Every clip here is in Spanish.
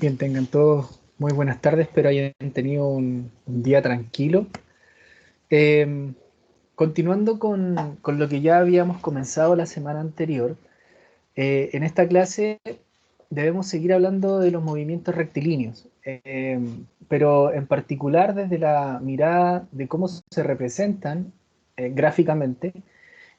Bien, tengan todos muy buenas tardes, espero hayan tenido un día tranquilo. Eh, Continuando con lo que ya habíamos comenzado la semana anterior, en esta clase debemos seguir hablando de los movimientos rectilíneos, pero en particular desde la mirada de cómo se representan gráficamente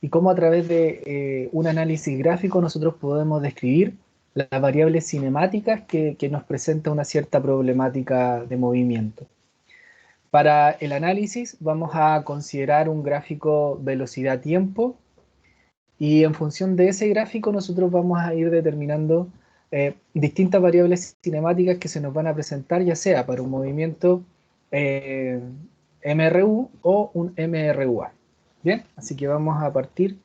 y cómo a través de un análisis gráfico nosotros podemos describir las variables cinemáticas que nos presenta una cierta problemática de movimiento. Para el análisis vamos a considerar un gráfico velocidad-tiempo y en función de ese gráfico nosotros vamos a ir determinando distintas variables cinemáticas que se nos van a presentar, ya sea para un movimiento eh, MRU o un MRUA. Bien, así que vamos a partir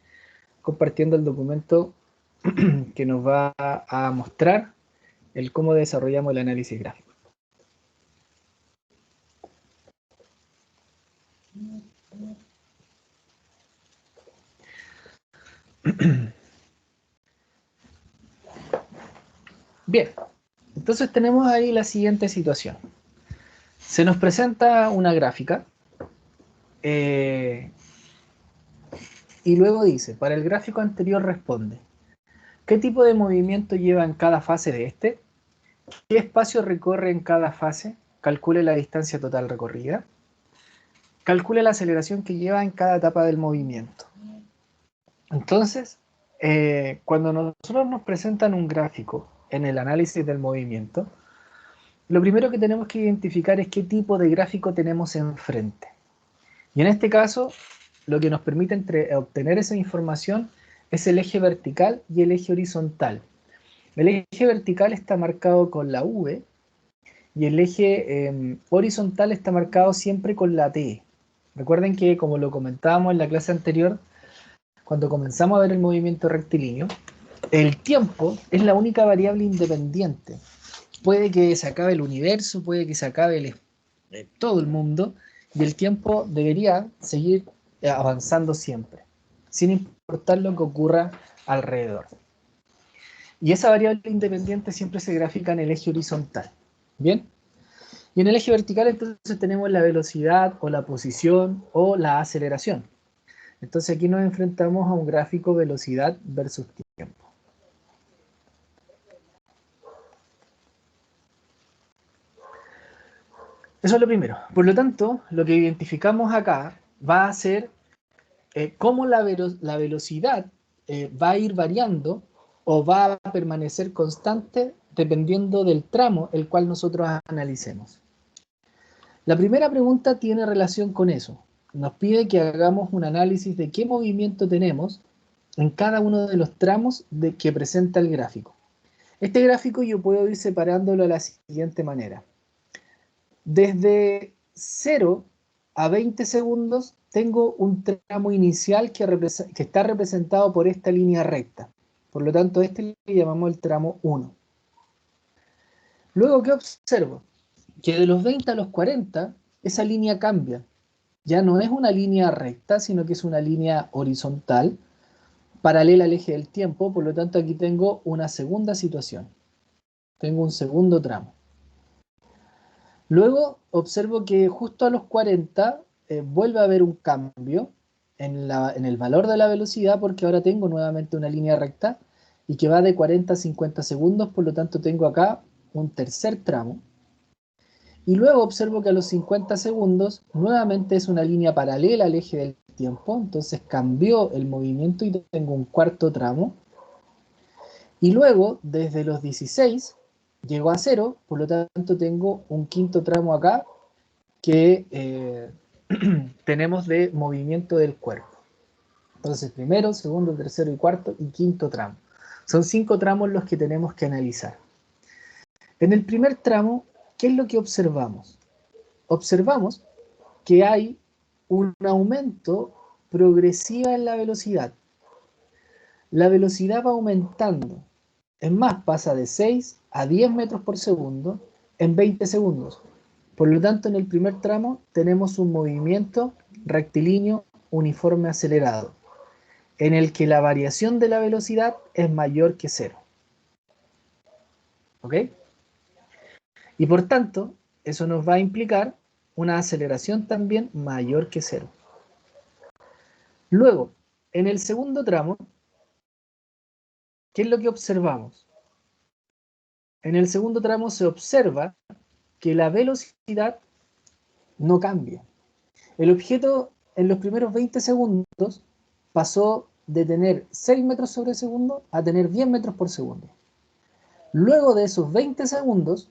compartiendo el documento que nos va a mostrar el cómo desarrollamos el análisis gráfico. Bien, entonces tenemos ahí la siguiente situación. Se nos presenta una gráfica eh, y luego dice, para el gráfico anterior responde, ¿qué tipo de movimiento lleva en cada fase de este? ¿Qué espacio recorre en cada fase? Calcule la distancia total recorrida. Calcule la aceleración que lleva en cada etapa del movimiento. Entonces, cuando nosotros nos presentan un gráfico en el análisis del movimiento, lo primero que tenemos que identificar es qué tipo de gráfico tenemos enfrente. Y en este caso, lo que nos permite obtener esa información es el eje vertical y el eje horizontal. El eje vertical está marcado con la V y el eje horizontal está marcado siempre con la T. Recuerden que, como lo comentábamos en la clase anterior, cuando comenzamos a ver el movimiento rectilíneo, el tiempo es la única variable independiente. Puede que se acabe el universo, puede que se acabe todo el mundo, y el tiempo debería seguir avanzando siempre, sin importar lo que ocurra alrededor. Y esa variable independiente siempre se grafica en el eje horizontal. ¿Bien? Y en el eje vertical entonces tenemos la velocidad o la posición o la aceleración. Entonces aquí nos enfrentamos a un gráfico velocidad versus tiempo. Eso es lo primero. Por lo tanto, lo que identificamos acá va a ser cómo la velocidad va a ir variando o va a permanecer constante dependiendo del tramo el cual nosotros analicemos. La primera pregunta tiene relación con eso. Nos pide que hagamos un análisis de qué movimiento tenemos en cada uno de los tramos que presenta el gráfico. Este gráfico yo puedo ir separándolo de la siguiente manera. Desde 0 a 20 segundos tengo un tramo inicial que está representado por esta línea recta. Por lo tanto, este le llamamos el tramo 1. Luego, ¿qué observo? Que de los 20 a los 40, esa línea cambia. Ya no es una línea recta, sino que es una línea horizontal, paralela al eje del tiempo. Por lo tanto, aquí tengo una segunda situación. Tengo un segundo tramo. Luego observo que justo a los 40 vuelve a haber un cambio en el valor de la velocidad porque ahora tengo nuevamente una línea recta y que va de 40 a 50 segundos, por lo tanto tengo acá un tercer tramo. Y luego observo que a los 50 segundos nuevamente es una línea paralela al eje del tiempo, entonces cambió el movimiento y tengo un cuarto tramo. Y luego, desde los 16, llegó a 0, por lo tanto tengo un quinto tramo acá que tenemos de movimiento del cuerpo. Entonces, primero, segundo, tercero y cuarto y quinto tramo. Son 5 tramos los que tenemos que analizar. En el primer tramo, ¿qué es lo que observamos? Observamos que hay un aumento progresivo en la velocidad. La velocidad va aumentando. Es más, pasa de 6 a 10 metros por segundo en 20 segundos. Por lo tanto, en el primer tramo tenemos un movimiento rectilíneo uniforme acelerado, en el que la variación de la velocidad es mayor que 0. ¿Ok? Y por tanto, eso nos va a implicar una aceleración también mayor que 0. Luego, en el segundo tramo, ¿qué es lo que observamos? En el segundo tramo se observa que la velocidad no cambia. El objeto en los primeros 20 segundos pasó de tener 6 metros sobre segundo a tener 10 metros por segundo. Luego de esos 20 segundos,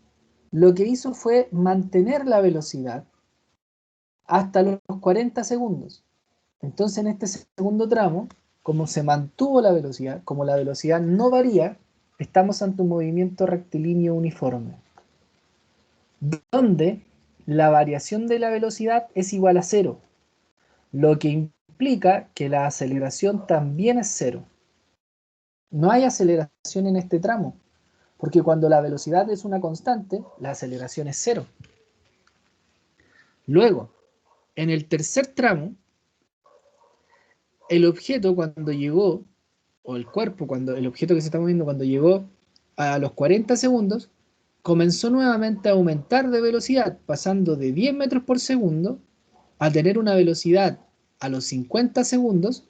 lo que hizo fue mantener la velocidad hasta los 40 segundos. Entonces, en este segundo tramo, como se mantuvo la velocidad, como la velocidad no varía, estamos ante un movimiento rectilíneo uniforme, donde la variación de la velocidad es igual a 0, lo que implica que la aceleración también es 0. No hay aceleración en este tramo, porque cuando la velocidad es una constante, la aceleración es 0. Luego, en el tercer tramo, el objeto cuando llegó, o el cuerpo, el objeto que se está moviendo cuando llegó a los 40 segundos, comenzó nuevamente a aumentar de velocidad, pasando de 10 metros por segundo a tener una velocidad a los 50 segundos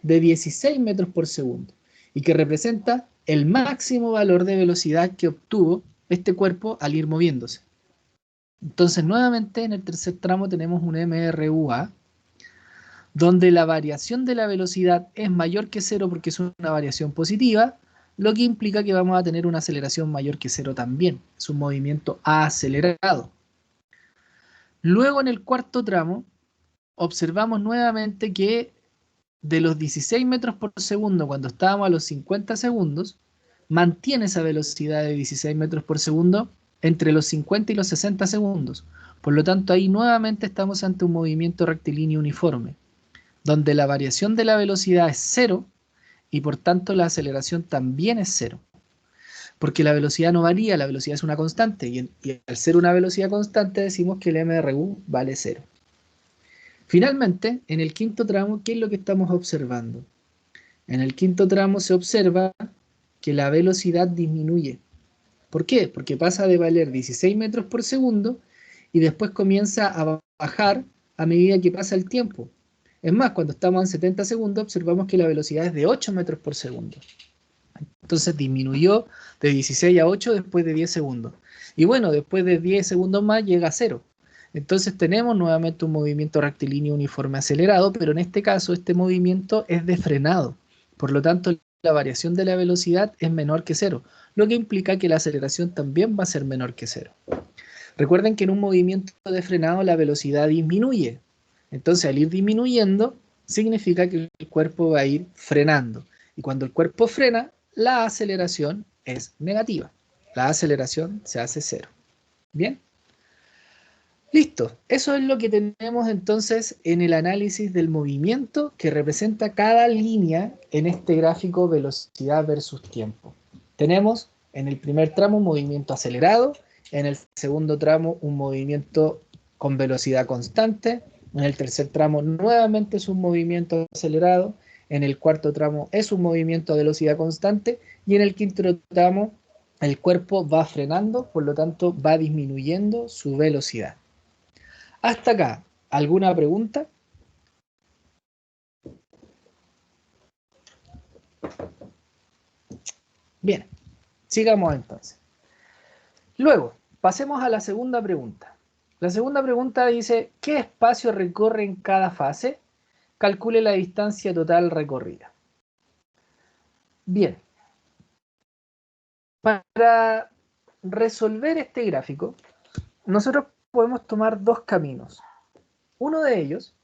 de 16 metros por segundo, y que representa el máximo valor de velocidad que obtuvo este cuerpo al ir moviéndose. Entonces, nuevamente en el tercer tramo tenemos un MRUA, donde la variación de la velocidad es mayor que 0 porque es una variación positiva, lo que implica que vamos a tener una aceleración mayor que 0 también. Es un movimiento acelerado. Luego, en el cuarto tramo, observamos nuevamente que de los 16 metros por segundo cuando estábamos a los 50 segundos, mantiene esa velocidad de 16 metros por segundo entre los 50 y los 60 segundos. Por lo tanto, ahí nuevamente estamos ante un movimiento rectilíneo uniforme, donde la variación de la velocidad es 0 y por tanto la aceleración también es 0. Porque la velocidad no varía, la velocidad es una constante y al ser una velocidad constante decimos que el MRU vale 0. Finalmente, en el quinto tramo, ¿qué es lo que estamos observando? En el quinto tramo se observa que la velocidad disminuye. ¿Por qué? Porque pasa de valer 16 metros por segundo y después comienza a bajar a medida que pasa el tiempo. Es más, cuando estamos en 70 segundos observamos que la velocidad es de 8 metros por segundo. Entonces disminuyó de 16 a 8 después de 10 segundos. Y bueno, después de 10 segundos más llega a 0. Entonces tenemos nuevamente un movimiento rectilíneo uniforme acelerado, pero en este caso este movimiento es de frenado. Por lo tanto, la variación de la velocidad es menor que 0, lo que implica que la aceleración también va a ser menor que 0. Recuerden que en un movimiento de frenado la velocidad disminuye. Entonces, al ir disminuyendo, significa que el cuerpo va a ir frenando. Y cuando el cuerpo frena, la aceleración es negativa. La aceleración se hace 0. ¿Bien? Listo. Eso es lo que tenemos entonces en el análisis del movimiento que representa cada línea en este gráfico velocidad versus tiempo. Tenemos en el primer tramo un movimiento acelerado, en el segundo tramo un movimiento con velocidad constante, en el tercer tramo nuevamente es un movimiento acelerado, en el cuarto tramo es un movimiento a velocidad constante y en el quinto tramo el cuerpo va frenando, por lo tanto va disminuyendo su velocidad. Hasta acá, ¿alguna pregunta? Bien, sigamos entonces. Luego, pasemos a la segunda pregunta. La segunda pregunta dice, ¿qué espacio recorre en cada fase? Calcule la distancia total recorrida. Bien, para resolver este gráfico, nosotros podemos tomar dos caminos. Uno de ellos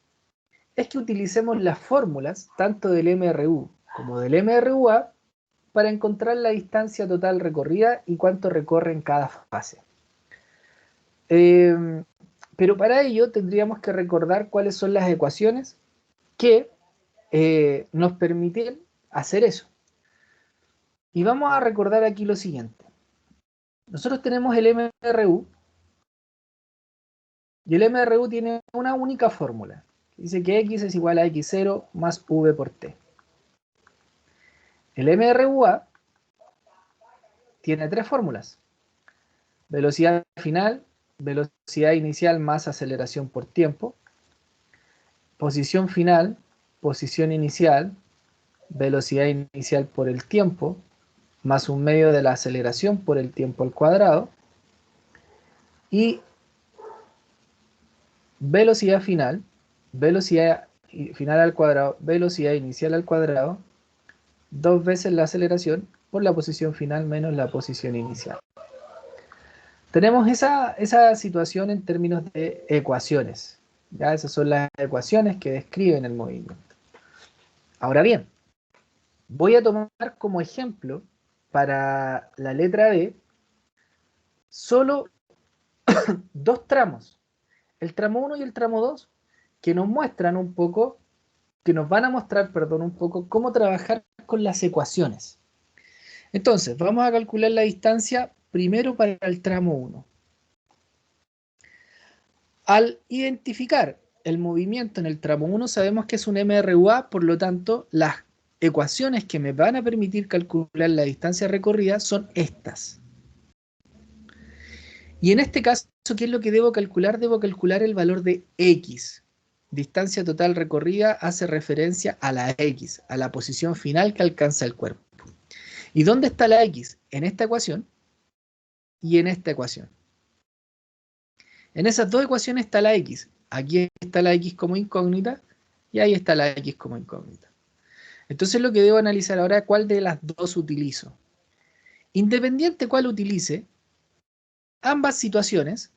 es que utilicemos las fórmulas tanto del MRU como del MRUA para encontrar la distancia total recorrida y cuánto recorre en cada fase. Pero para ello tendríamos que recordar cuáles son las ecuaciones que nos permiten hacer eso. Y vamos a recordar aquí lo siguiente. Nosotros tenemos el MRU y el MRU tiene una única fórmula. Dice que X es igual a X0 más V por T. El MRUA tiene tres fórmulas. Velocidad final, velocidad inicial más aceleración por tiempo. Posición final, posición inicial, velocidad inicial por el tiempo, más un medio de la aceleración por el tiempo al cuadrado. Y velocidad final al cuadrado, velocidad inicial al cuadrado, 2 veces la aceleración por la posición final menos la posición inicial. Tenemos esa situación en términos de ecuaciones. ¿Ya? Esas son las ecuaciones que describen el movimiento. Ahora bien, voy a tomar como ejemplo para la letra D solo dos tramos, el tramo 1 y el tramo 2, que nos muestran un poco, que nos van a mostrar, perdón, un poco cómo trabajar con las ecuaciones. Entonces, vamos a calcular la distancia primero para el tramo 1. Al identificar el movimiento en el tramo 1 sabemos que es un MRUA, por lo tanto las ecuaciones que me van a permitir calcular la distancia recorrida son estas. Y en este caso, ¿qué es lo que debo calcular? Debo calcular el valor de X. Distancia total recorrida hace referencia a la X, a la posición final que alcanza el cuerpo. ¿Y dónde está la X? En esta ecuación y en esta ecuación. En esas dos ecuaciones está la X. Aquí está la X como incógnita y ahí está la X como incógnita. Entonces lo que debo analizar ahora es cuál de las dos utilizo. Independiente cuál utilice, ambas situaciones,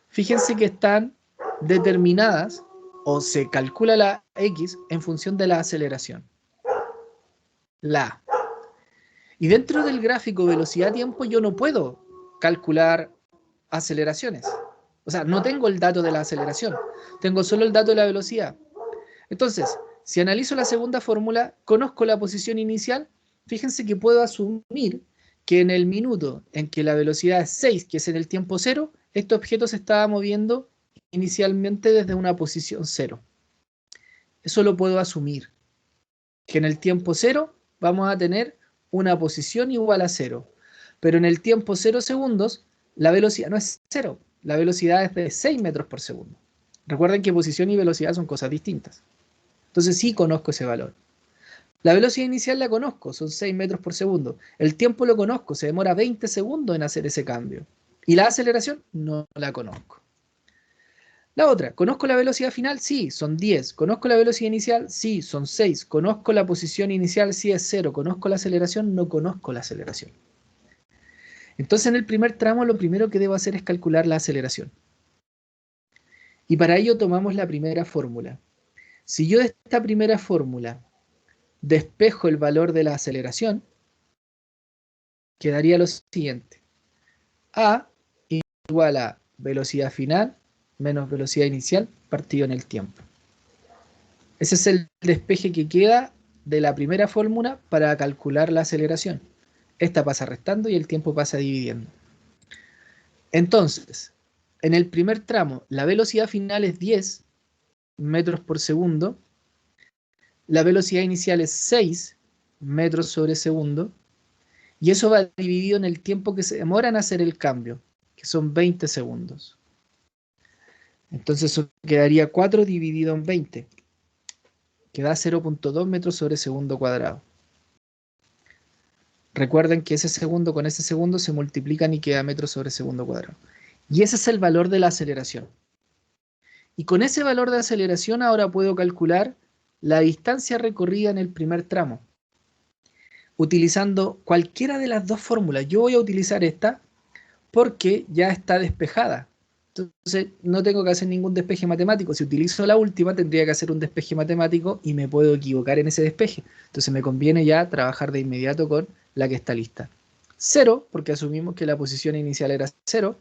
fíjense que están determinadas o se calcula la X en función de la aceleración. La A. Y dentro del gráfico velocidad-tiempo yo no puedo calcular aceleraciones. O sea, no tengo el dato de la aceleración, tengo solo el dato de la velocidad. Entonces, si analizo la segunda fórmula, conozco la posición inicial, fíjense que puedo asumir que en el minuto en que la velocidad es 6, que es en el tiempo 0, este objeto se estaba moviendo inicialmente desde una posición 0. Eso lo puedo asumir, que en el tiempo 0 vamos a tener una posición igual a 0, pero en el tiempo 0 segundos la velocidad no es 0, la velocidad es de 6 metros por segundo. Recuerden que posición y velocidad son cosas distintas. Entonces sí conozco ese valor. La velocidad inicial la conozco, son 6 metros por segundo. El tiempo lo conozco, se demora 20 segundos en hacer ese cambio. Y la aceleración no la conozco. La otra, ¿conozco la velocidad final? Sí, son 10. ¿Conozco la velocidad inicial? Sí, son 6. ¿Conozco la posición inicial? Sí, es 0. ¿Conozco la aceleración? No conozco la aceleración. Entonces en el primer tramo lo primero que debo hacer es calcular la aceleración. Y para ello tomamos la primera fórmula. Si yo de esta primera fórmula despejo el valor de la aceleración, quedaría lo siguiente. A igual a velocidad final menos velocidad inicial partido en el tiempo. Ese es el despeje que queda de la primera fórmula para calcular la aceleración. Esta pasa restando y el tiempo pasa dividiendo. Entonces, en el primer tramo, la velocidad final es 10 metros por segundo, la velocidad inicial es 6 metros sobre segundo, y eso va dividido en el tiempo que se demora en hacer el cambio, que son 20 segundos. Entonces eso quedaría 4 dividido en 20, que da 0.2 metros sobre segundo cuadrado. Recuerden que ese segundo con ese segundo se multiplican y queda metros sobre segundo cuadrado. Y ese es el valor de la aceleración. Y con ese valor de aceleración ahora puedo calcular la distancia recorrida en el primer tramo, utilizando cualquiera de las dos fórmulas. Yo voy a utilizar esta porque ya está despejada. Entonces no tengo que hacer ningún despeje matemático. Si utilizo la última tendría que hacer un despeje matemático y me puedo equivocar en ese despeje. Entonces me conviene ya trabajar de inmediato con la que está lista. 0, porque asumimos que la posición inicial era 0.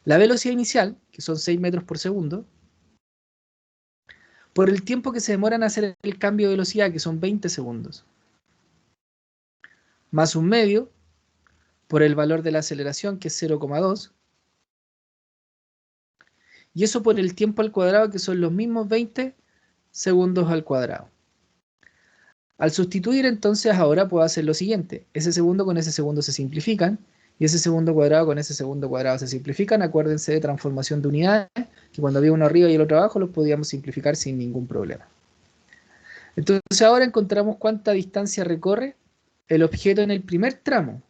La velocidad inicial, que son 6 metros por segundo, por el tiempo que se demora en hacer el cambio de velocidad, que son 20 segundos. Más un medio, por el valor de la aceleración, que es 0,2. Y eso por el tiempo al cuadrado, que son los mismos 20 segundos al cuadrado. Al sustituir entonces ahora puedo hacer lo siguiente. Ese segundo con ese segundo se simplifican y ese segundo cuadrado con ese segundo cuadrado se simplifican. Acuérdense de transformación de unidades, que cuando había uno arriba y el otro abajo los podíamos simplificar sin ningún problema. Entonces ahora encontramos cuánta distancia recorre el objeto en el primer tramo.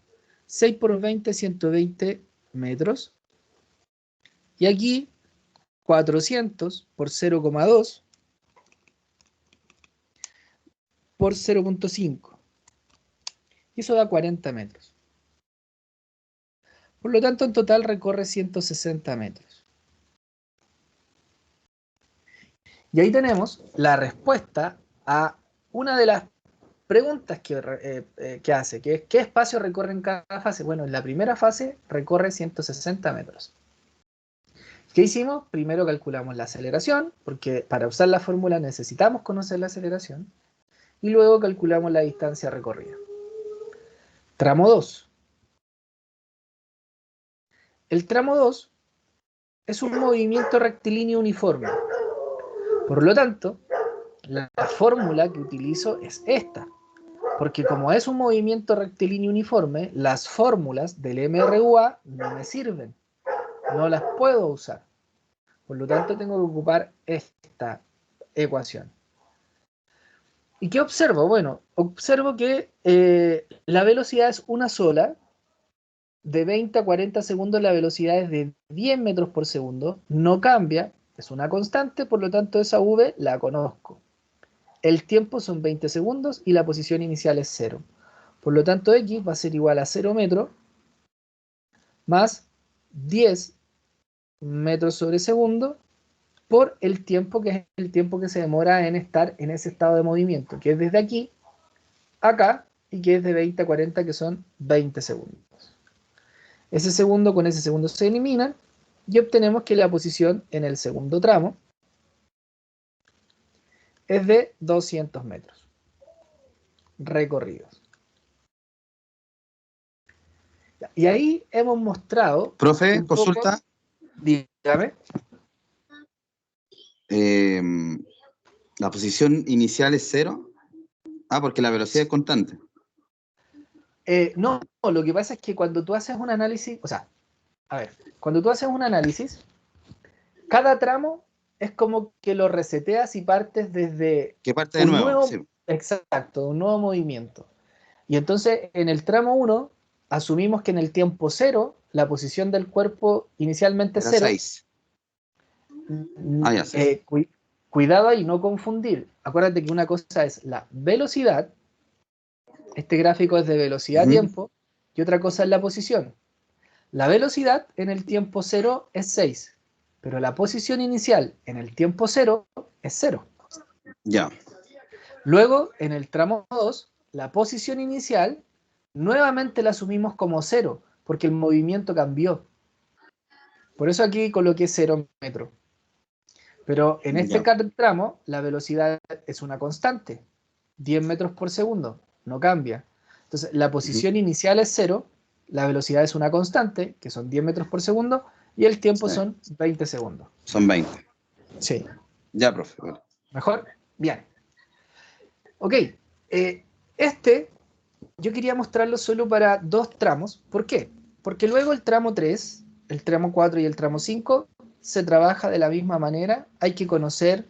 6 por 20, 120 metros. Y aquí 400 por 0,2 por 0,5. Y eso da 40 metros. Por lo tanto, en total recorre 160 metros. Y ahí tenemos la respuesta a una de las preguntas que hace, que es ¿qué espacio recorre en cada fase? Bueno, en la primera fase recorre 160 metros. ¿Qué hicimos? Primero calculamos la aceleración, porque para usar la fórmula necesitamos conocer la aceleración, y luego calculamos la distancia recorrida. Tramo 2. El tramo 2 es un movimiento rectilíneo uniforme. Por lo tanto, la fórmula que utilizo es esta. Porque como es un movimiento rectilíneo uniforme, las fórmulas del MRUA no me sirven. No las puedo usar. Por lo tanto, tengo que ocupar esta ecuación. ¿Y qué observo? Bueno, observo que la velocidad es una sola. De 20 a 40 segundos la velocidad es de 10 metros por segundo. No cambia, es una constante, por lo tanto esa V la conozco. El tiempo son 20 segundos y la posición inicial es 0. Por lo tanto, X va a ser igual a 0 metros más 10 metros sobre segundo por el tiempo, que es el tiempo que se demora en estar en ese estado de movimiento, que es desde aquí a acá y que es de 20 a 40, que son 20 segundos. Ese segundo con ese segundo se eliminan y obtenemos que la posición en el segundo tramo es de 200 metros recorridos. Y ahí hemos mostrado Profe, un poco, consulta. dígame. La posición inicial es 0. Ah, porque la velocidad es constante. No, lo que pasa es que cuando tú haces un análisis, o sea, a ver, cuando tú haces un análisis, cada tramo es como que lo reseteas y partes desde Que parte de un nuevo, nuevo, sí. exacto, un nuevo movimiento. Y entonces en el tramo 1 asumimos que en el tiempo 0 la posición del cuerpo inicialmente es Era 0. 6. Ah, ya, 6. Cuidado y no confundir. Acuérdate que una cosa es la velocidad, este gráfico es de velocidad-tiempo, y otra cosa es la posición. La velocidad en el tiempo 0 es 6, pero la posición inicial en el tiempo 0 es 0. Ya. Luego, en el tramo 2, la posición inicial nuevamente la asumimos como 0, porque el movimiento cambió. Por eso aquí coloqué 0 metros. Pero en este Ya. tramo, la velocidad es una constante, 10 metros por segundo, no cambia. Entonces, la posición inicial es 0, la velocidad es una constante, que son 10 metros por segundo, y el tiempo Sí. son 20 segundos. Son 20. Sí. Ya, profe. Vale. ¿Mejor? Bien. Ok. Yo quería mostrarlo solo para dos tramos. ¿Por qué? Porque luego el tramo 3, el tramo 4 y el tramo 5 se trabaja de la misma manera. Hay que conocer,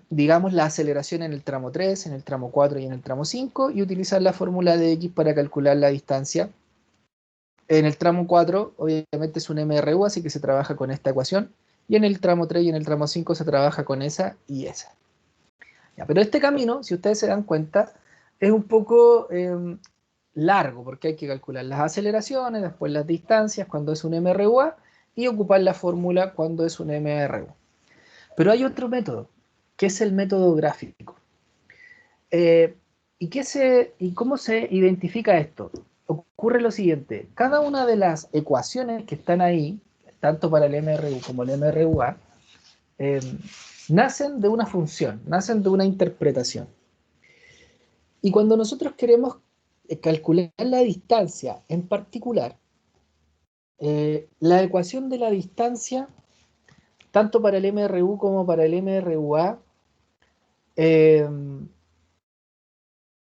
digamos, la aceleración en el tramo 3, en el tramo 4 y en el tramo 5 y utilizar la fórmula de X para calcular la distancia. En el tramo 4, obviamente es un MRU, así que se trabaja con esta ecuación. Y en el tramo 3 y en el tramo 5 se trabaja con esa y esa. Ya, pero este camino, si ustedes se dan cuenta, es un poco largo, porque hay que calcular las aceleraciones, después las distancias cuando es un MRUA y ocupar la fórmula cuando es un MRU. Pero hay otro método, que es el método gráfico. ¿Y cómo se identifica esto? Ocurre lo siguiente, cada una de las ecuaciones que están ahí, tanto para el MRU como el MRUA, eh, nacen de una función, nacen de una interpretación. Y cuando nosotros queremos calcular la distancia en particular, la ecuación de la distancia, tanto para el MRU como para el MRUA, eh,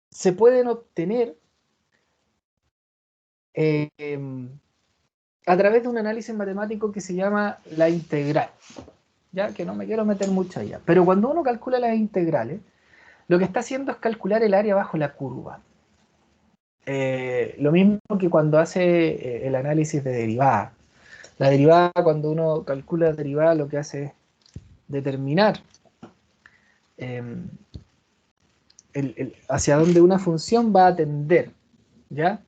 se pueden obtener a través de un análisis matemático que se llama la integral, ya que no me quiero meter mucho allá. Pero cuando uno calcula las integrales, lo que está haciendo es calcular el área bajo la curva. Lo mismo que cuando hace el análisis de derivada. La derivada, cuando uno calcula la derivada, lo que hace es determinar hacia dónde una función va a tender, ¿ya?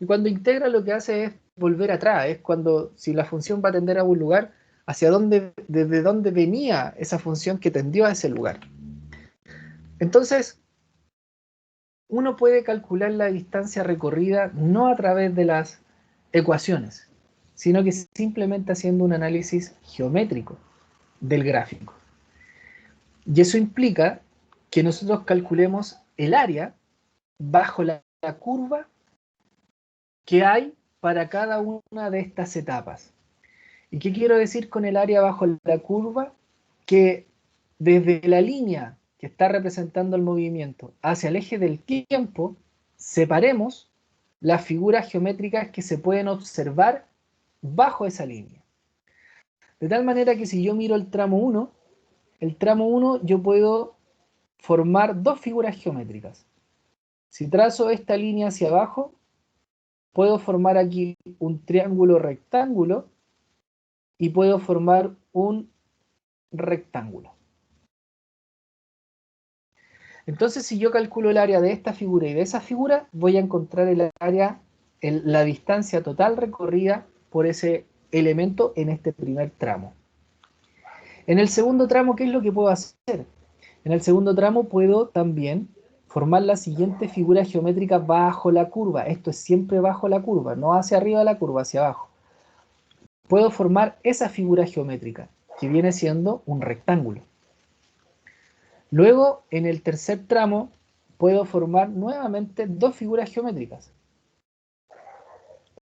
Y cuando integra lo que hace es volver atrás, es cuando, si la función va a tender a un lugar, hacia dónde, desde dónde venía esa función que tendió a ese lugar. Entonces, uno puede calcular la distancia recorrida no a través de las ecuaciones, sino que simplemente haciendo un análisis geométrico del gráfico. Y eso implica que nosotros calculemos el área bajo la curva que hay para cada una de estas etapas. ¿Y qué quiero decir con el área bajo la curva? Que desde la línea que está representando el movimiento hacia el eje del tiempo, separemos las figuras geométricas que se pueden observar bajo esa línea. De tal manera que si yo miro el tramo 1 yo puedo formar dos figuras geométricas. Si trazo esta línea hacia abajo, puedo formar aquí un triángulo rectángulo y puedo formar un rectángulo. Entonces, si yo calculo el área de esta figura y de esa figura, voy a encontrar el área, la distancia total recorrida por ese elemento en este primer tramo. En el segundo tramo, ¿qué es lo que puedo hacer? En el segundo tramo puedo también formar la siguiente figura geométrica bajo la curva. Esto es siempre bajo la curva, no hacia arriba de la curva, hacia abajo. Puedo formar esa figura geométrica, que viene siendo un rectángulo. Luego, en el tercer tramo, puedo formar nuevamente dos figuras geométricas.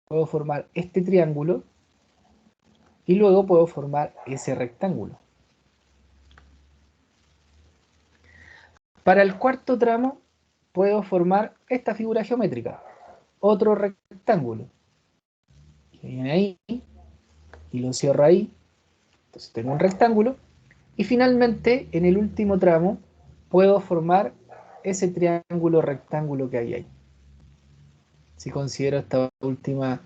Puedo formar este triángulo y luego puedo formar ese rectángulo. Para el cuarto tramo, puedo formar esta figura geométrica, otro rectángulo, que viene ahí y lo cierro ahí. Entonces tengo un rectángulo. Y finalmente, en el último tramo, puedo formar ese triángulo rectángulo que hay ahí. Si considero esta última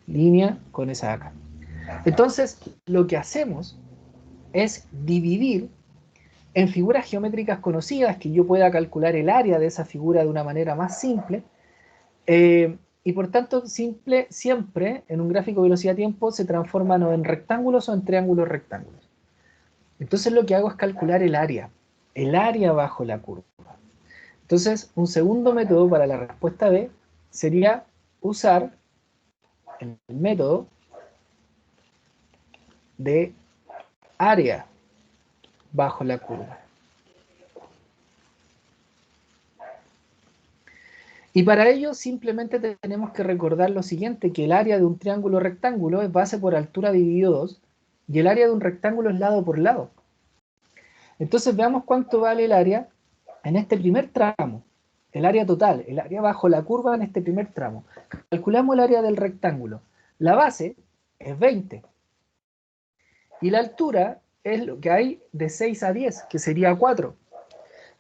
línea con esa de acá. Entonces, lo que hacemos es dividir en figuras geométricas conocidas, que yo pueda calcular el área de esa figura de una manera más simple, y por tanto, simple siempre en un gráfico velocidad-tiempo se transforman o en rectángulos o en triángulos rectángulos. Entonces lo que hago es calcular el área bajo la curva. Entonces, un segundo método para la respuesta B sería usar el método de área bajo la curva. Y para ello simplemente tenemos que recordar lo siguiente, que el área de un triángulo rectángulo es base por altura dividido 2 y el área de un rectángulo es lado por lado. Entonces veamos cuánto vale el área en este primer tramo, el área total, el área bajo la curva en este primer tramo. Calculamos el área del rectángulo. La base es 20 y la altura es lo que hay de 6 a 10, que sería 4.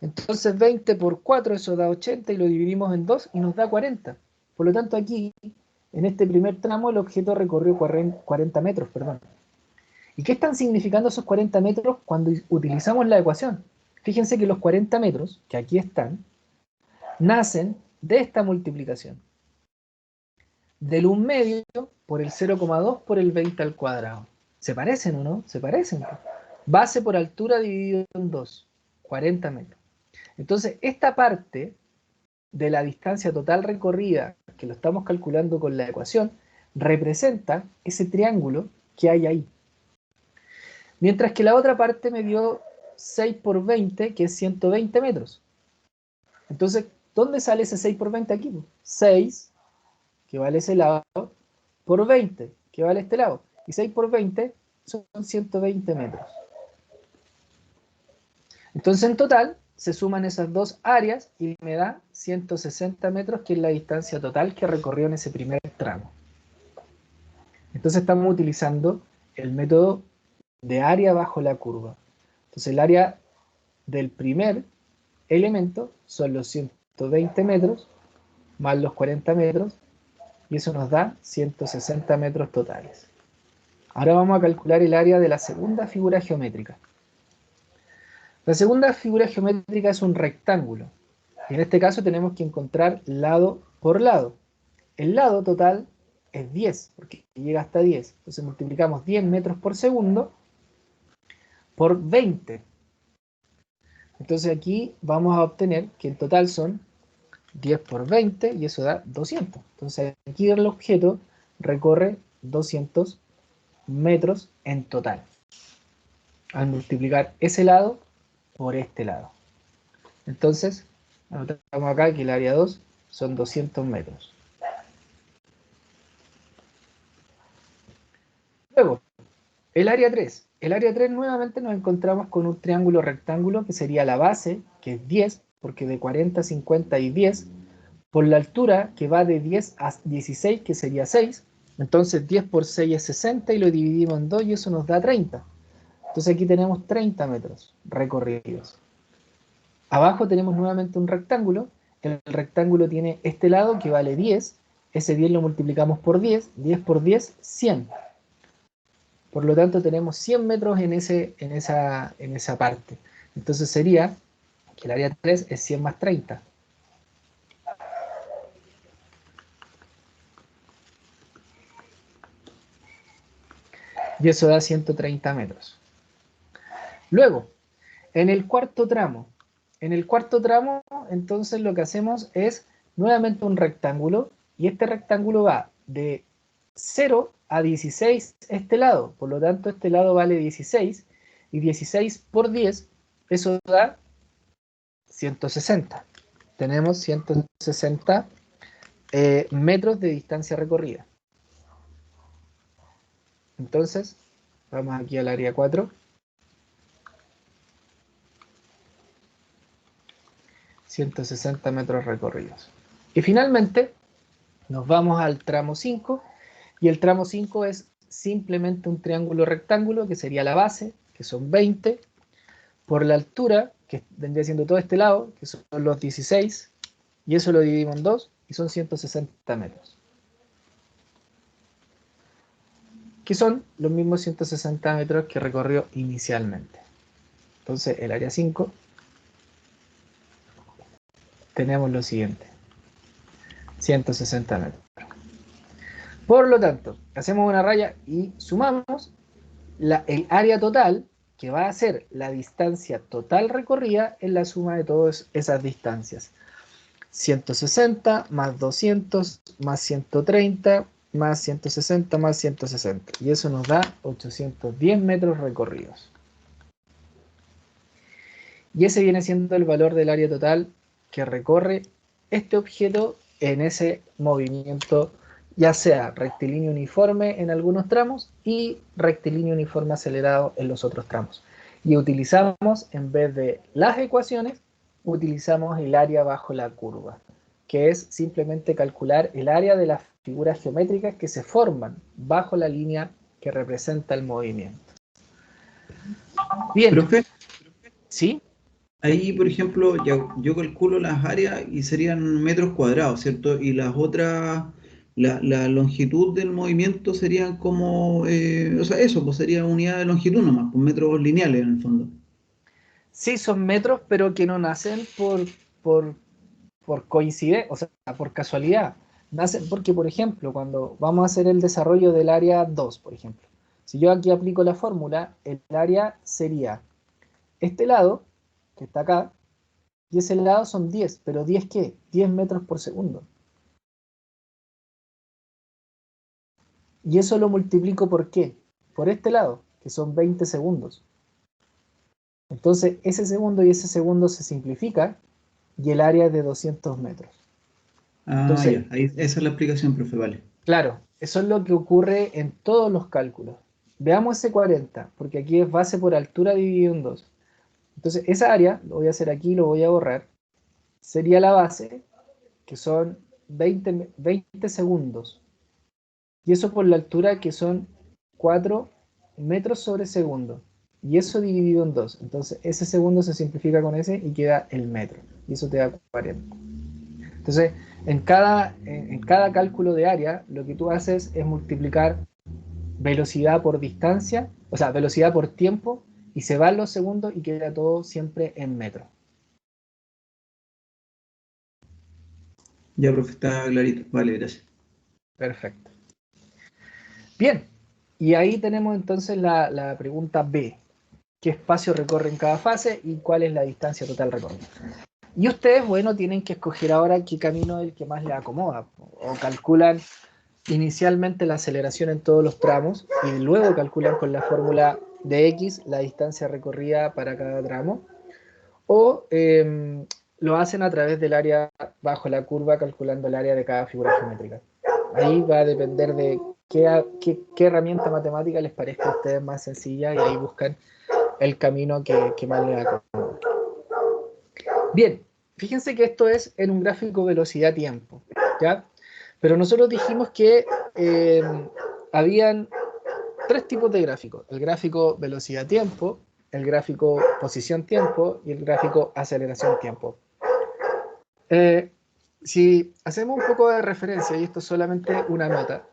Entonces 20 por 4, eso da 80 y lo dividimos en 2 y nos da 40. Por lo tanto aquí, en este primer tramo, el objeto recorrió 40 metros, perdón. ¿Y qué están significando esos 40 metros cuando utilizamos la ecuación? Fíjense que los 40 metros, que aquí están, nacen de esta multiplicación. Del 1 medio por el 0,2 por el 20 al cuadrado. ¿Se parecen o no? Se parecen. Base por altura dividido en 2, 40 metros. Entonces, esta parte de la distancia total recorrida, que lo estamos calculando con la ecuación, representa ese triángulo que hay ahí. Mientras que la otra parte me dio 6 por 20, que es 120 metros. Entonces, ¿dónde sale ese 6 por 20 aquí? 6, que vale ese lado, por 20, que vale este lado. Y 6 por 20 son 120 metros. Entonces, en total, se suman esas dos áreas y me da 160 metros, que es la distancia total que recorrió en ese primer tramo. Entonces estamos utilizando el método de área bajo la curva. Entonces el área del primer elemento son los 120 metros más los 40 metros, y eso nos da 160 metros totales. Ahora vamos a calcular el área de la segunda figura geométrica. La segunda figura geométrica es un rectángulo, y en este caso tenemos que encontrar lado por lado. El lado total es 10, porque llega hasta 10. Entonces multiplicamos 10 metros por segundo por 20. Entonces aquí vamos a obtener que en total son 10 por 20, y eso da 200. Entonces aquí el objeto recorre 200 metros en total, al multiplicar ese lado por este lado. Entonces, anotamos acá que el área 2 son 200 metros. Luego, el área 3. El área 3 nuevamente nos encontramos con un triángulo rectángulo que sería la base, que es 10, porque de 40, 50 y 10, por la altura que va de 10 a 16, que sería 6, entonces 10 por 6 es 60 y lo dividimos en 2 y eso nos da 30. Entonces aquí tenemos 30 metros recorridos. Abajo tenemos nuevamente un rectángulo. El rectángulo tiene este lado que vale 10. Ese 10 lo multiplicamos por 10. 10 por 10, 100. Por lo tanto tenemos 100 metros en esa parte. Entonces sería que el área 3 es 100 más 30. Y eso da 130 metros. Luego, en el cuarto tramo, entonces lo que hacemos es nuevamente un rectángulo, y este rectángulo va de 0 a 16 este lado, por lo tanto este lado vale 16, y 16 por 10, eso da 160. Tenemos 160 metros de distancia recorrida. Entonces, vamos aquí al área 4. 160 metros recorridos. Y finalmente nos vamos al tramo 5, y el tramo 5 es simplemente un triángulo rectángulo que sería la base, que son 20, por la altura, que vendría siendo todo este lado, que son los 16, y eso lo dividimos en 2 y son 160 metros. Que son los mismos 160 metros que recorrió inicialmente. Entonces el área 5 tenemos lo siguiente: 160 metros. Por lo tanto, hacemos una raya y sumamos el área total, que va a ser la distancia total recorrida, en la suma de todas esas distancias. 160 más 200 más 130 más 160 más 160. Y eso nos da 810 metros recorridos. Y ese viene siendo el valor del área total que recorre este objeto en ese movimiento, ya sea rectilíneo uniforme en algunos tramos y rectilíneo uniforme acelerado en los otros tramos. Y utilizamos, en vez de las ecuaciones, utilizamos el área bajo la curva, que es simplemente calcular el área de las figuras geométricas que se forman bajo la línea que representa el movimiento. Bien. Profe, ¿Sí? ahí, por ejemplo, yo calculo las áreas y serían metros cuadrados, ¿cierto? Y las otras, la longitud del movimiento serían como, o sea, eso, pues sería unidad de longitud nomás, pues metros lineales en el fondo. Sí, son metros, pero que no nacen por coincidencia, o sea, por casualidad. Nacen porque, por ejemplo, cuando vamos a hacer el desarrollo del área 2, por ejemplo, si yo aquí aplico la fórmula, el área sería este lado, que está acá, y ese lado son 10, pero ¿10 qué? 10 metros por segundo. Y eso lo multiplico ¿por qué? Por este lado, que son 20 segundos. Entonces, ese segundo y ese segundo se simplifica, y el área es de 200 metros. Ah, Entonces, ya, ahí, esa es la explicación, profe, vale. claro, eso es lo que ocurre en todos los cálculos. Veamos ese 40, porque aquí es base por altura dividido en 2. Entonces, esa área, lo voy a hacer aquí, lo voy a borrar, sería la base, que son 20 segundos. Y eso por la altura, que son 4 metros sobre segundo. Y eso dividido en 2. Entonces, ese segundo se simplifica con ese y queda el metro. Y eso te da 40. Entonces, en cada cálculo de área, lo que tú haces es multiplicar velocidad por distancia, o sea, velocidad por tiempo, y se van los segundos y queda todo siempre en metros. Ya, profe, está clarito. Vale, gracias. Perfecto. Bien, y ahí tenemos entonces la pregunta B. ¿Qué espacio recorre en cada fase y cuál es la distancia total recorrida? Y ustedes, bueno, tienen que escoger ahora qué camino es el que más les acomoda. O calculan inicialmente la aceleración en todos los tramos y luego calculan con la fórmula de X la distancia recorrida para cada tramo. O lo hacen a través del área bajo la curva calculando el área de cada figura geométrica. Ahí va a depender de qué herramienta matemática les parezca a ustedes más sencilla y ahí buscan el camino que más les acomoda. Bien, fíjense que esto es en un gráfico velocidad-tiempo, ¿ya? Pero nosotros dijimos que habían tres tipos de gráficos: el gráfico velocidad-tiempo, el gráfico posición-tiempo y el gráfico aceleración-tiempo. Si hacemos un poco de referencia, y esto es solamente una nota,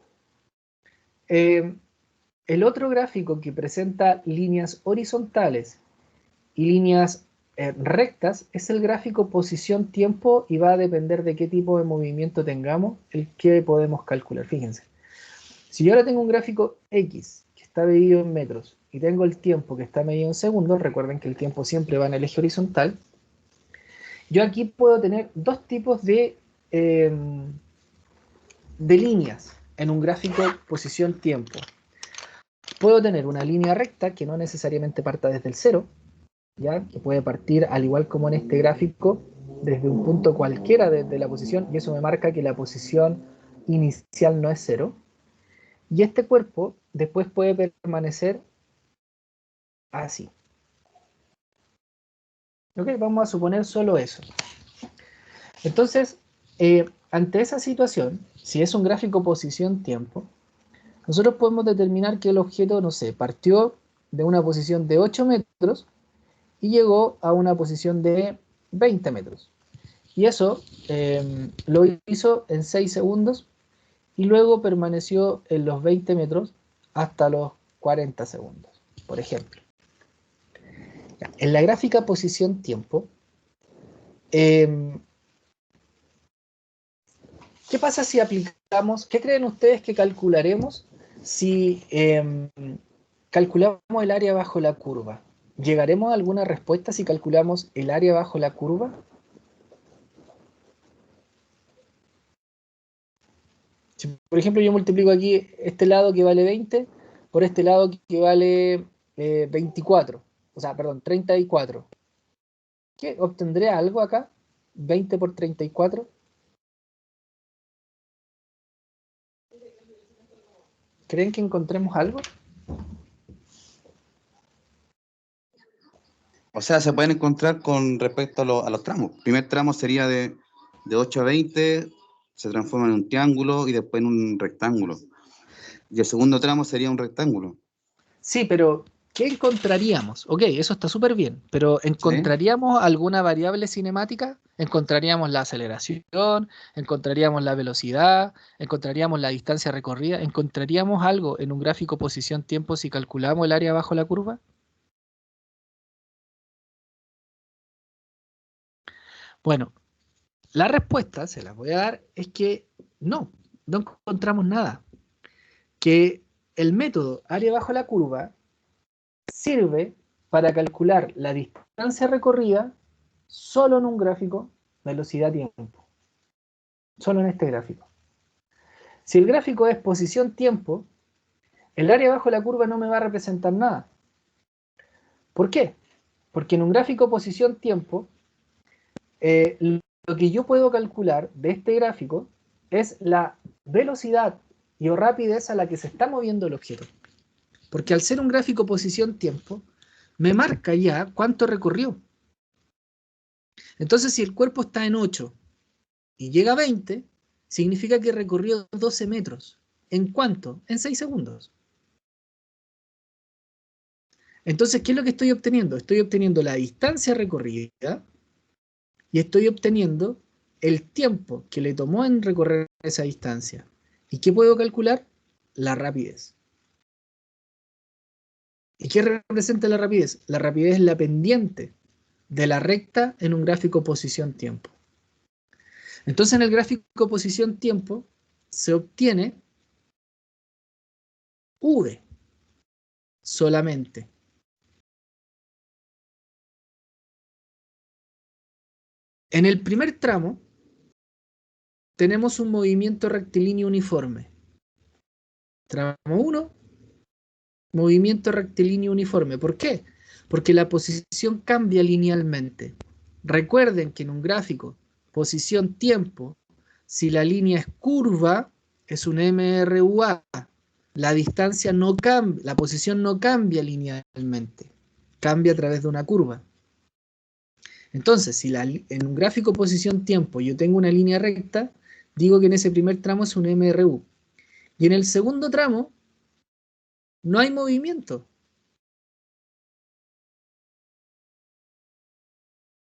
el otro gráfico que presenta líneas horizontales y líneas rectas es el gráfico posición-tiempo y va a depender de qué tipo de movimiento tengamos el que podemos calcular. Fíjense, si yo ahora tengo un gráfico X que está medido en metros y tengo el tiempo que está medido en segundos, recuerden que el tiempo siempre va en el eje horizontal, yo aquí puedo tener dos tipos de líneas en un gráfico posición-tiempo. Puedo tener una línea recta que no necesariamente parta desde el cero, ¿ya? Que puede partir, al igual como en este gráfico, desde un punto cualquiera de la posición, y eso me marca que la posición inicial no es cero. Y este cuerpo después puede permanecer así. ¿Ok? Vamos a suponer solo eso. Entonces, ante esa situación, si es un gráfico posición-tiempo, nosotros podemos determinar que el objeto, no sé, partió de una posición de 8 metros y llegó a una posición de 20 metros. Y eso lo hizo en 6 segundos y luego permaneció en los 20 metros hasta los 40 segundos, por ejemplo. En la gráfica posición-tiempo, ¿qué pasa si aplicamos, qué creen ustedes que calcularemos si calculamos el área bajo la curva? ¿Llegaremos a alguna respuesta si calculamos el área bajo la curva? Si, por ejemplo, yo multiplico aquí este lado que vale 20 por este lado que vale 24, o sea, perdón, 34. ¿Qué? ¿Obtendré algo acá? 20 por 34. ¿Creen que encontremos algo? O sea, se pueden encontrar con respecto a los tramos. El primer tramo sería de 8 a 20, se transforma en un triángulo y después en un rectángulo. Y el segundo tramo sería un rectángulo. Sí, pero ¿qué encontraríamos? Ok, eso está súper bien, pero ¿Sí? ¿encontraríamos alguna variable cinemática? ¿Encontraríamos la aceleración? ¿Encontraríamos la velocidad? ¿Encontraríamos la distancia recorrida? ¿Encontraríamos algo en un gráfico posición-tiempo si calculamos el área bajo la curva? Bueno, la respuesta, se las voy a dar, es que no encontramos nada. Que el método área bajo la curva sirve para calcular la distancia recorrida solo en un gráfico velocidad-tiempo, solo en este gráfico. Si el gráfico es posición-tiempo, el área bajo la curva no me va a representar nada. ¿Por qué? Porque en un gráfico posición-tiempo, lo que yo puedo calcular de este gráfico es la velocidad y o rapidez a la que se está moviendo el objeto. Porque al ser un gráfico posición-tiempo, me marca ya cuánto recorrió. Entonces, si el cuerpo está en 8 y llega a 20, significa que recorrió 12 metros. ¿En cuánto? En 6 segundos. Entonces, ¿qué es lo que estoy obteniendo? Estoy obteniendo la distancia recorrida y estoy obteniendo el tiempo que le tomó en recorrer esa distancia. ¿Y qué puedo calcular? La rapidez. ¿Y qué representa la rapidez? La rapidez es la pendiente de la recta en un gráfico posición-tiempo. Entonces, en el gráfico posición-tiempo se obtiene V solamente. En el primer tramo tenemos un movimiento rectilíneo uniforme. Tramo 1, movimiento rectilíneo uniforme. ¿Por qué? Porque la posición cambia linealmente. Recuerden que en un gráfico posición-tiempo, si la línea es curva, es un MRUA. La distancia no cambia, la posición no cambia linealmente, cambia a través de una curva. Entonces, si en un gráfico posición-tiempo yo tengo una línea recta, digo que en ese primer tramo es un MRU. Y en el segundo tramo no hay movimiento.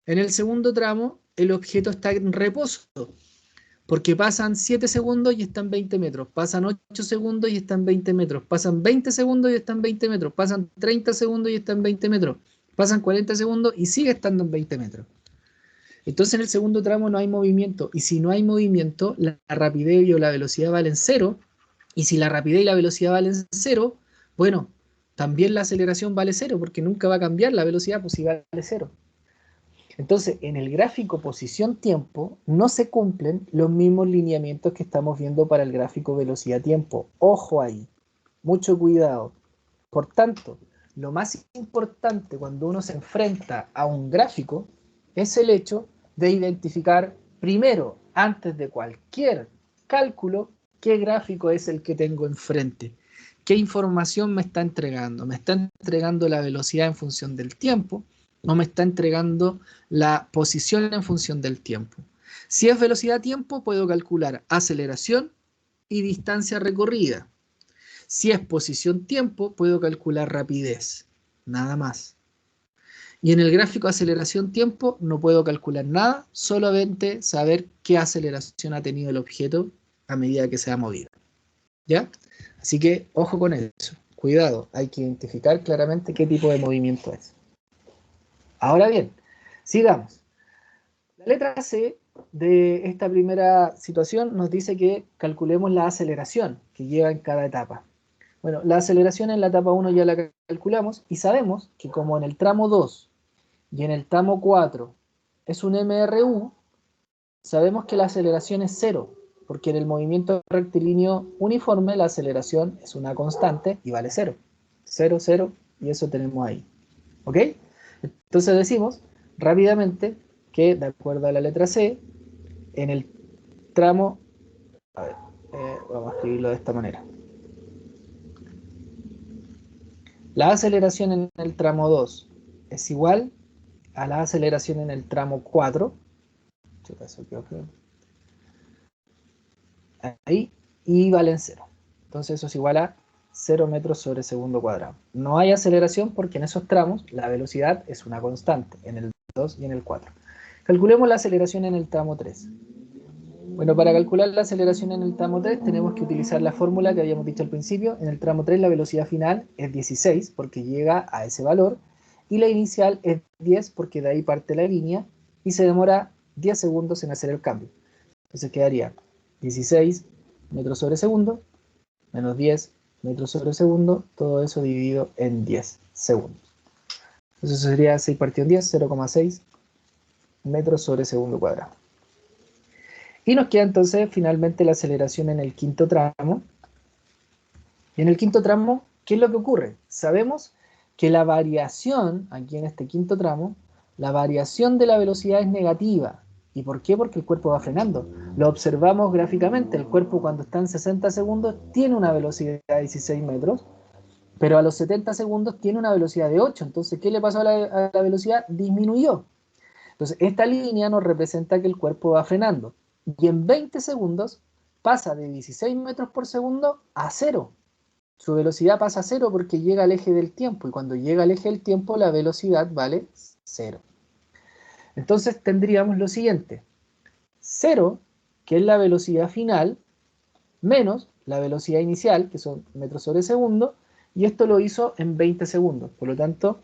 En el segundo tramo el objeto está en reposo, porque pasan 7 segundos y están 20 metros, pasan 8 segundos y están 20 metros, pasan 20 segundos y están 20 metros, pasan 30 segundos y están 20 metros, pasan 40 segundos y sigue estando en 20 metros. Entonces en el segundo tramo no hay movimiento, y si no hay movimiento, la rapidez o la velocidad valen 0, y si la rapidez y la velocidad valen 0, bueno, también la aceleración vale 0, porque nunca va a cambiar la velocidad, pues si vale 0. Entonces, en el gráfico posición-tiempo no se cumplen los mismos lineamientos que estamos viendo para el gráfico velocidad-tiempo. Ojo ahí, mucho cuidado. Por tanto, lo más importante cuando uno se enfrenta a un gráfico es el hecho de identificar primero, antes de cualquier cálculo, qué gráfico es el que tengo enfrente. ¿Qué información me está entregando? ¿Me está entregando la velocidad en función del tiempo? ¿O me está entregando la posición en función del tiempo? Si es velocidad-tiempo, puedo calcular aceleración y distancia recorrida. Si es posición-tiempo, puedo calcular rapidez, nada más. Y en el gráfico aceleración-tiempo no puedo calcular nada, solamente saber qué aceleración ha tenido el objeto a medida que se ha movido. ¿Ya? Así que ojo con eso. Cuidado, hay que identificar claramente qué tipo de movimiento es. Ahora bien, sigamos. La letra C de esta primera situación nos dice que calculemos la aceleración que lleva en cada etapa. Bueno, la aceleración en la etapa 1 ya la calculamos y sabemos que como en el tramo 2 y en el tramo 4 es un MRU, sabemos que la aceleración es 0, porque en el movimiento rectilíneo uniforme la aceleración es una constante y vale 0. 0, 0, y eso tenemos ahí. ¿Ok? Entonces decimos rápidamente que, de acuerdo a la letra C, en el tramo, a ver, vamos a escribirlo de esta manera. La aceleración en el tramo 2 es igual a la aceleración en el tramo 4. Ahí, y valen 0. Entonces eso es igual a 0 metros sobre segundo cuadrado. No hay aceleración porque en esos tramos la velocidad es una constante, en el 2 y en el 4. Calculemos la aceleración en el tramo 3. Bueno, para calcular la aceleración en el tramo 3 tenemos que utilizar la fórmula que habíamos dicho al principio. En el tramo 3 la velocidad final es 16 porque llega a ese valor, y la inicial es 10 porque de ahí parte la línea y se demora 10 segundos en hacer el cambio. Entonces quedaría 16 metros sobre segundo menos 10 metros sobre segundo, todo eso dividido en 10 segundos. Entonces eso sería 6 partido en 10, 0,6 metros sobre segundo cuadrado. Y nos queda entonces finalmente la aceleración en el quinto tramo. Y en el quinto tramo, ¿qué es lo que ocurre? Sabemos que la variación, aquí en este quinto tramo, la variación de la velocidad es negativa. ¿Y por qué? Porque el cuerpo va frenando. Lo observamos gráficamente. El cuerpo cuando está en 60 segundos tiene una velocidad de 16 metros. Pero a los 70 segundos tiene una velocidad de 8. Entonces, ¿qué le pasó a la velocidad? Disminuyó. Entonces, esta línea nos representa que el cuerpo va frenando. Y en 20 segundos pasa de 16 metros por segundo a 0. Su velocidad pasa a 0 porque llega al eje del tiempo. Y cuando llega al eje del tiempo, la velocidad vale 0. Entonces, tendríamos lo siguiente. 0, que es la velocidad final, menos la velocidad inicial, que son metros sobre segundo, y esto lo hizo en 20 segundos. Por lo tanto,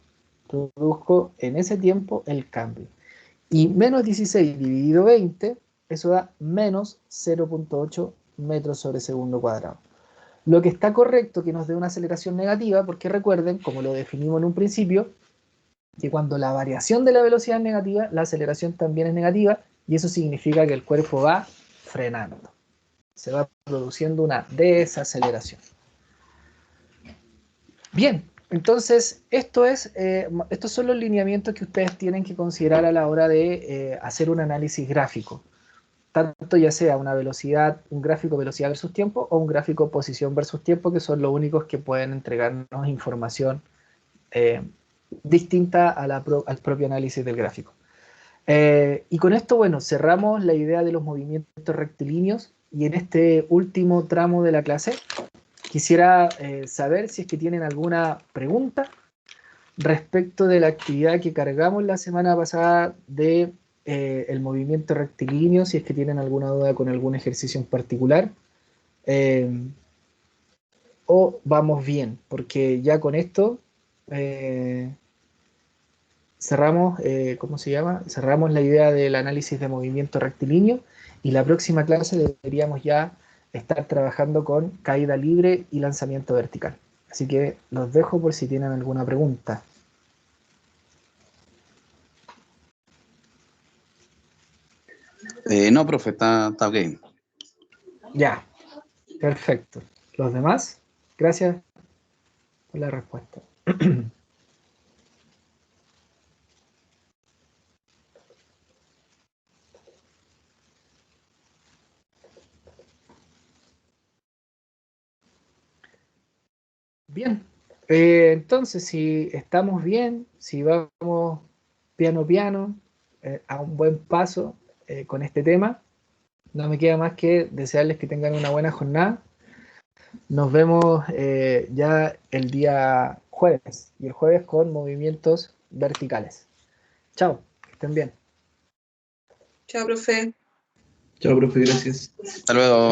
produjo en ese tiempo el cambio. Y menos 16 dividido 20, eso da menos 0.8 metros sobre segundo cuadrado. Lo que está correcto que nos dé una aceleración negativa, porque recuerden, como lo definimos en un principio, que cuando la variación de la velocidad es negativa, la aceleración también es negativa, y eso significa que el cuerpo va frenando. Se va produciendo una desaceleración. Bien, entonces estos son los lineamientos que ustedes tienen que considerar a la hora de hacer un análisis gráfico. Tanto ya sea una velocidad, un gráfico velocidad versus tiempo o un gráfico posición versus tiempo, que son los únicos que pueden entregarnos información distinta al propio análisis del gráfico. Y con esto, bueno, cerramos la idea de los movimientos rectilíneos y en este último tramo de la clase quisiera saber si es que tienen alguna pregunta respecto de la actividad que cargamos la semana pasada de el movimiento rectilíneo, si es que tienen alguna duda con algún ejercicio en particular, o vamos bien, porque ya con esto cerramos, ¿cómo se llama? Cerramos la idea del análisis de movimiento rectilíneo y la próxima clase deberíamos ya estar trabajando con caída libre y lanzamiento vertical. Así que los dejo por si tienen alguna pregunta. No, profe, está ok. Ya, perfecto. ¿Los demás? Gracias por la respuesta. Bien, entonces si estamos bien, si vamos piano piano, a un buen paso con este tema, no me queda más que desearles que tengan una buena jornada. Nos vemos ya el día jueves, y el jueves con movimientos verticales. Chao, que estén bien. Chao, profe. Chao, profe, gracias. Hasta luego.